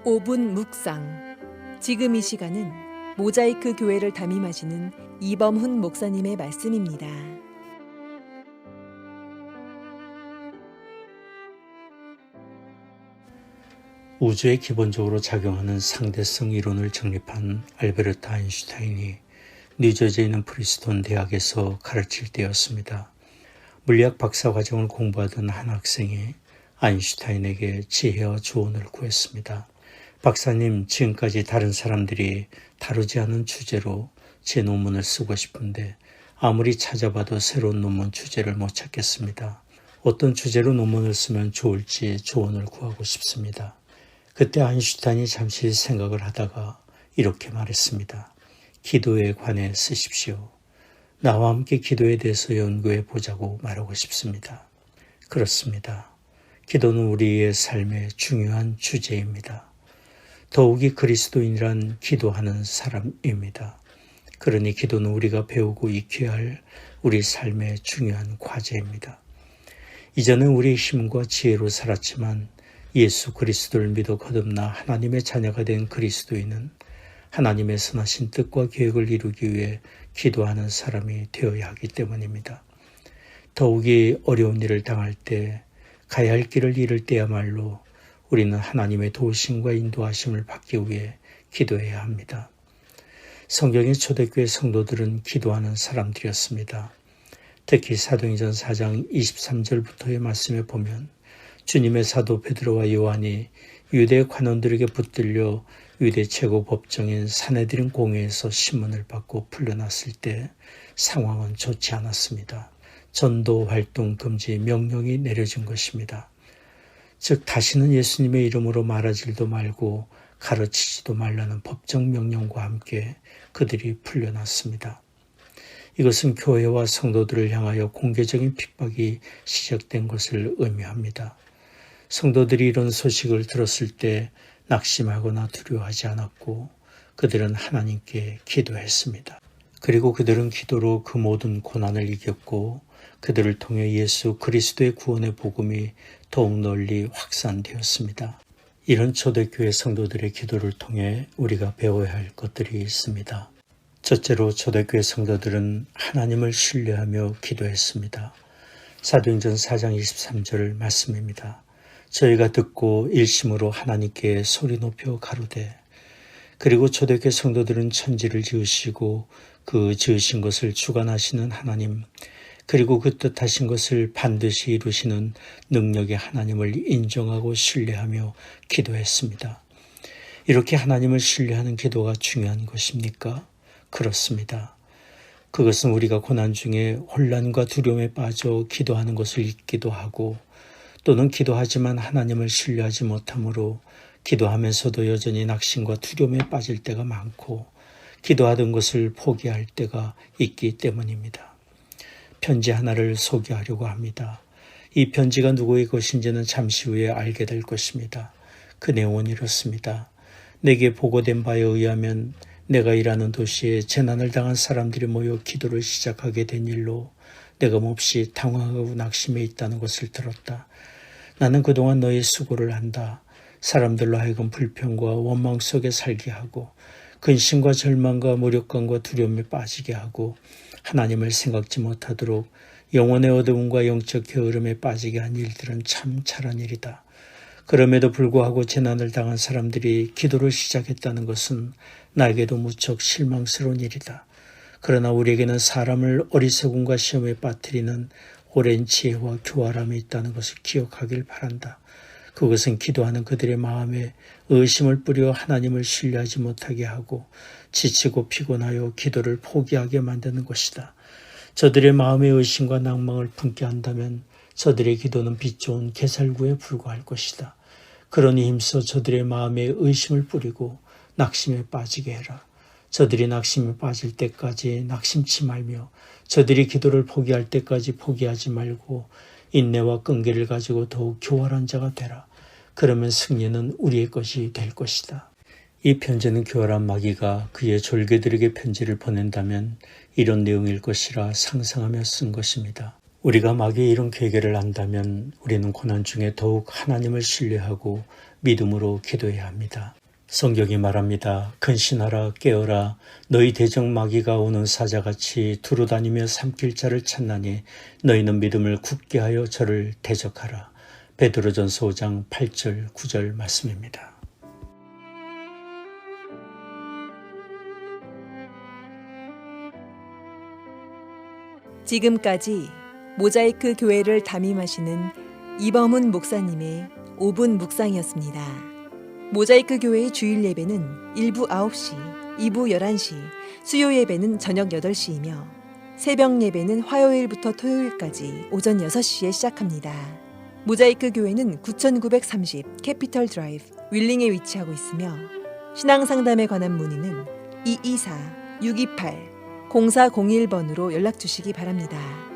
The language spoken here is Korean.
5분 묵상. 지금 이 시간은 모자이크 교회를 담임하시는 이범훈 목사님의 말씀입니다. 우주에 기본적으로 작용하는 상대성 이론을 정립한 알베르트 아인슈타인이 뉴저지에 있는 프리스톤 대학에서 가르칠 때였습니다. 물리학 박사 과정을 공부하던 한 학생이 아인슈타인에게 지혜와 조언을 구했습니다. 박사님, 지금까지 다른 사람들이 다루지 않은 주제로 제 논문을 쓰고 싶은데 아무리 찾아봐도 새로운 논문 주제를 못 찾겠습니다. 어떤 주제로 논문을 쓰면 좋을지 조언을 구하고 싶습니다. 그때 아인슈타인이 잠시 생각을 하다가 이렇게 말했습니다. 기도에 관해 쓰십시오. 나와 함께 기도에 대해서 연구해 보자고 말하고 싶습니다. 그렇습니다. 기도는 우리의 삶의 중요한 주제입니다. 더욱이 그리스도인이란 기도하는 사람입니다. 그러니 기도는 우리가 배우고 익혀야 할 우리 삶의 중요한 과제입니다. 이전에 우리의 힘과 지혜로 살았지만 예수 그리스도를 믿어 거듭나 하나님의 자녀가 된 그리스도인은 하나님의 선하신 뜻과 계획을 이루기 위해 기도하는 사람이 되어야 하기 때문입니다. 더욱이 어려운 일을 당할 때, 가야 할 길을 잃을 때야말로 우리는 하나님의 도우심과 인도하심을 받기 위해 기도해야 합니다. 성경의 초대교회 성도들은 기도하는 사람들이었습니다. 특히 사도행전 4장 23절부터의 말씀에 보면 주님의 사도 베드로와 요한이 유대 관원들에게 붙들려 유대 최고 법정인 사내드린 공회에서 신문을 받고 풀려났을 때 상황은 좋지 않았습니다. 전도 활동 금지 명령이 내려진 것입니다. 즉 다시는 예수님의 이름으로 말하지도 말고 가르치지도 말라는 법정 명령과 함께 그들이 풀려났습니다. 이것은 교회와 성도들을 향하여 공개적인 핍박이 시작된 것을 의미합니다. 성도들이 이런 소식을 들었을 때 낙심하거나 두려워하지 않았고 그들은 하나님께 기도했습니다. 그리고 그들은 기도로 그 모든 고난을 이겼고 그들을 통해 예수 그리스도의 구원의 복음이 더욱 널리 확산되었습니다. 이런 초대교회 성도들의 기도를 통해 우리가 배워야 할 것들이 있습니다. 첫째로 초대교회 성도들은 하나님을 신뢰하며 기도했습니다. 사도행전 4장 23절 말씀입니다. 저희가 듣고 일심으로 하나님께 소리 높여 가로되. 그리고 초대교회 성도들은 천지를 지으시고 그 지으신 것을 주관하시는 하나님, 그리고 그 뜻하신 것을 반드시 이루시는 능력의 하나님을 인정하고 신뢰하며 기도했습니다. 이렇게 하나님을 신뢰하는 기도가 중요한 것입니까? 그렇습니다. 그것은 우리가 고난 중에 혼란과 두려움에 빠져 기도하는 것을 잊기도 하고 또는 기도하지만 하나님을 신뢰하지 못하므로 기도하면서도 여전히 낙심과 두려움에 빠질 때가 많고 기도하던 것을 포기할 때가 있기 때문입니다. 편지 하나를 소개하려고 합니다. 이 편지가 누구의 것인지는 잠시 후에 알게 될 것입니다. 그 내용은 이렇습니다. 내게 보고된 바에 의하면 내가 일하는 도시에 재난을 당한 사람들이 모여 기도를 시작하게 된 일로 내가 몹시 당황하고 낙심해 있다는 것을 들었다. 나는 그동안 너의 수고를 한다. 사람들로 하여금 불평과 원망 속에 살게 하고 근심과 절망과 무력감과 두려움에 빠지게 하고 하나님을 생각지 못하도록 영혼의 어두움과 영적 게으름에 빠지게 한 일들은 참 잘한 일이다. 그럼에도 불구하고 재난을 당한 사람들이 기도를 시작했다는 것은 나에게도 무척 실망스러운 일이다. 그러나 우리에게는 사람을 어리석음과 시험에 빠뜨리는 오랜 지혜와 교활함이 있다는 것을 기억하길 바란다. 그것은 기도하는 그들의 마음에 의심을 뿌려 하나님을 신뢰하지 못하게 하고 지치고 피곤하여 기도를 포기하게 만드는 것이다. 저들의 마음에 의심과 낭망을 품게 한다면 저들의 기도는 빛 좋은 개살구에 불과할 것이다. 그러니 힘써 저들의 마음에 의심을 뿌리고 낙심에 빠지게 해라. 저들이 낙심에 빠질 때까지 낙심치 말며 저들이 기도를 포기할 때까지 포기하지 말고 인내와 끈기를 가지고 더욱 교활한 자가 되라. 그러면 승리는 우리의 것이 될 것이다. 이 편지는 교활한 마귀가 그의 졸개들에게 편지를 보낸다면 이런 내용일 것이라 상상하며 쓴 것입니다. 우리가 마귀의 이런 계계를 안다면 우리는 고난 중에 더욱 하나님을 신뢰하고 믿음으로 기도해야 합니다. 성경이 말합니다. 근신하라 깨어라 너희 대적 마귀가 오는 사자같이 두루다니며 삼킬 자를 찾나니 너희는 믿음을 굳게 하여 저를 대적하라. 베드로전서 5장 8절 9절 말씀입니다. 지금까지 모자이크 교회를 담임하시는 이범훈 목사님의 5분 묵상이었습니다. 모자이크 교회의 주일 예배는 1부 9시, 2부 11시, 수요 예배는 저녁 8시이며 새벽 예배는 화요일부터 토요일까지 오전 6시에 시작합니다. 모자이크 교회는 9930 캐피털 드라이브 윌링에 위치하고 있으며 신앙 상담에 관한 문의는 224-628-0401번으로 연락 주시기 바랍니다.